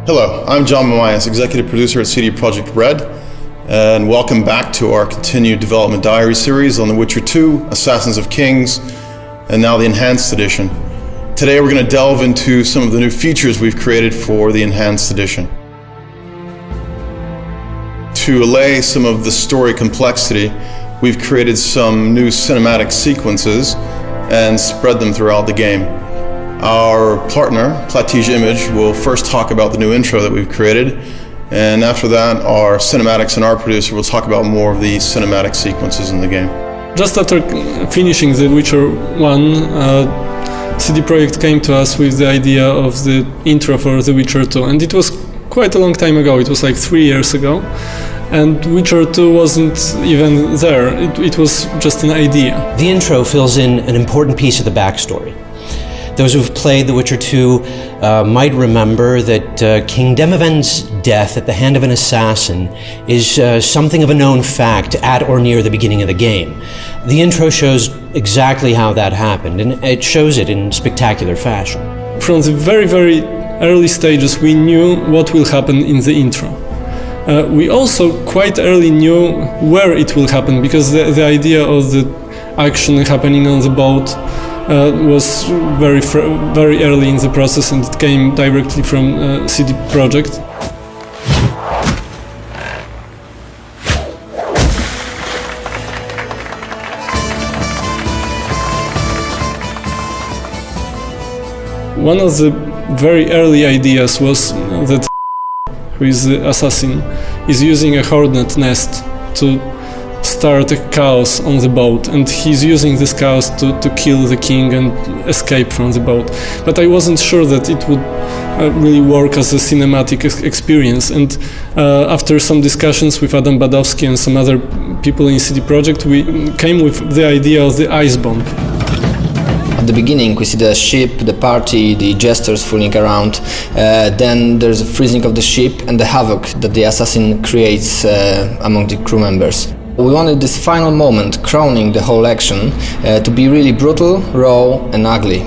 Hello, I'm John Mamias, Executive Producer at CD Projekt Red, and welcome back to our continued development diary series on The Witcher 2, Assassins of Kings, and now the Enhanced Edition. Today we're going to delve into some of the new features we've created for the Enhanced Edition. To allay some of the story complexity, we've created some new cinematic sequences and spread them throughout the game. Our partner, Platige Image, will first talk about the new intro that we've created, and after that, our cinematics and art producer will talk about more of the cinematic sequences in the game. Just after finishing The Witcher 1, CD Projekt came to us with the idea of the intro for The Witcher 2, and it was quite a long time ago. It was like 3 years ago, and Witcher 2 wasn't even there. It was just an idea. The intro fills in an important piece of the backstory. Those who've played The Witcher 2 might remember that King Demavend's death at the hand of an assassin is something of a known fact at or near the beginning of the game. The intro shows exactly how that happened, and it shows it in spectacular fashion. From the very, very early stages, we knew what will happen in the intro. We also quite early knew where it will happen, because the idea of the action happening on the boat was very early in the process, and it came directly from CD Projekt. One of the very early ideas was that who is the assassin is using a hornet nest to start a chaos on the boat, and he's using this chaos to kill the king and escape from the boat. But I wasn't sure that it would really work as a cinematic experience, and after some discussions with Adam Badowski and some other people in CD Projekt, we came with the idea of the ice bomb. At the beginning we see the ship, the party, the jesters fooling around, then there's a freezing of the ship and the havoc that the assassin creates among the crew members. We wanted this final moment, crowning the whole action, to be really brutal, raw and ugly.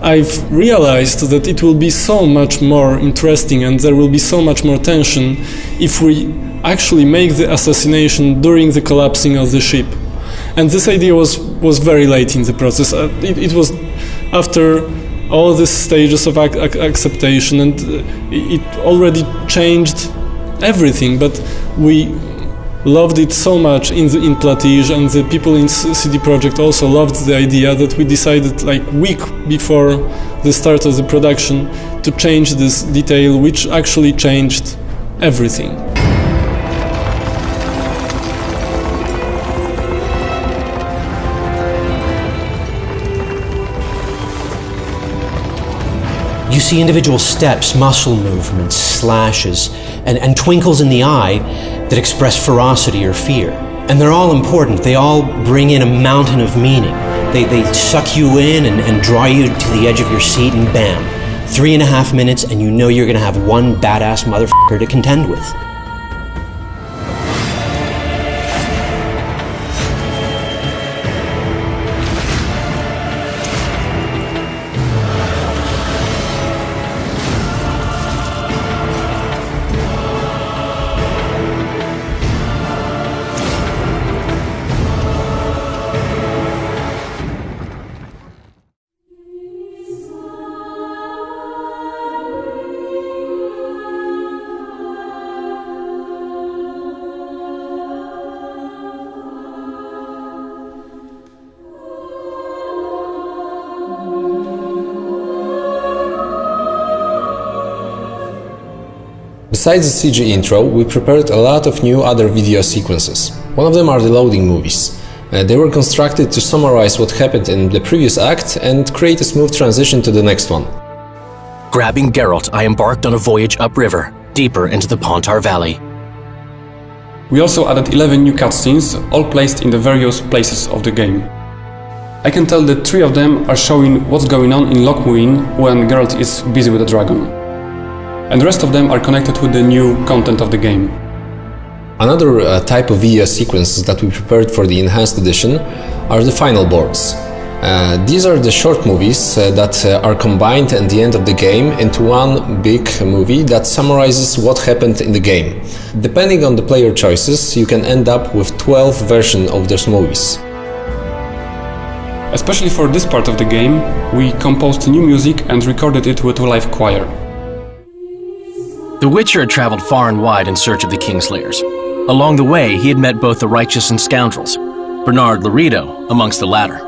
I've realized that it will be so much more interesting and there will be so much more tension if we actually make the assassination during the collapsing of the ship. And this idea was very late in the process. It was after all these stages of acceptation, and it already changed everything, but we loved it so much in Platige, and the people in CD Projekt also loved the idea, that we decided like a week before the start of the production to change this detail, which actually changed everything. You see individual steps, muscle movements, slashes, and twinkles in the eye that express ferocity or fear. And they're all important. They all bring in a mountain of meaning. They suck you in and draw you to the edge of your seat, and bam, 3.5 minutes and you know you're gonna have one badass motherfucker to contend with. Besides the CG intro, we prepared a lot of new other video sequences. One of them are the loading movies. They were constructed to summarize what happened in the previous act and create a smooth transition to the next one. Grabbing Geralt, I embarked on a voyage upriver, deeper into the Pontar Valley. We also added 11 new cutscenes, all placed in the various places of the game. I can tell that 3 of them are showing what's going on in Lochmuin when Geralt is busy with the dragon. And the rest of them are connected with the new content of the game. Another type of video sequences that we prepared for the Enhanced Edition are the final boards. These are the short movies that are combined at the end of the game into one big movie that summarizes what happened in the game. Depending on the player choices, you can end up with 12 versions of those movies. Especially for this part of the game, we composed new music and recorded it with a live choir. The Witcher had traveled far and wide in search of the Kingslayers. Along the way, he had met both the righteous and scoundrels, Bernard Laredo amongst the latter.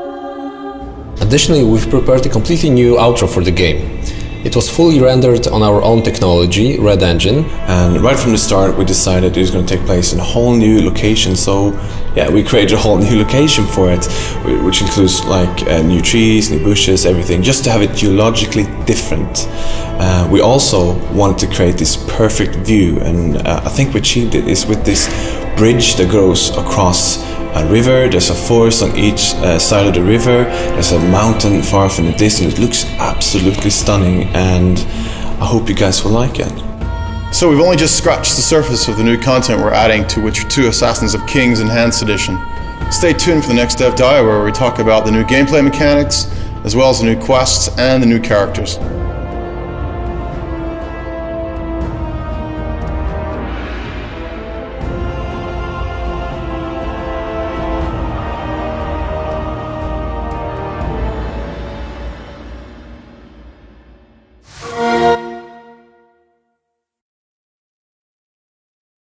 Additionally, we've prepared a completely new outro for the game. It was fully rendered on our own technology, Red Engine. And right from the start we decided it was going to take place in a whole new location, so yeah, we created a whole new location for it, which includes like new trees, new bushes, everything, just to have it geologically different. We also wanted to create this perfect view, and I think we achieved it is with this bridge that goes across a river. There's a forest on each side of the river. There's a mountain far off in the distance. It looks absolutely stunning, and I hope you guys will like it. So we've only just scratched the surface of the new content we're adding to Witcher 2 Assassins of Kings Enhanced Edition. Stay tuned for the next Dev Dive, where we talk about the new gameplay mechanics, as well as the new quests and the new characters.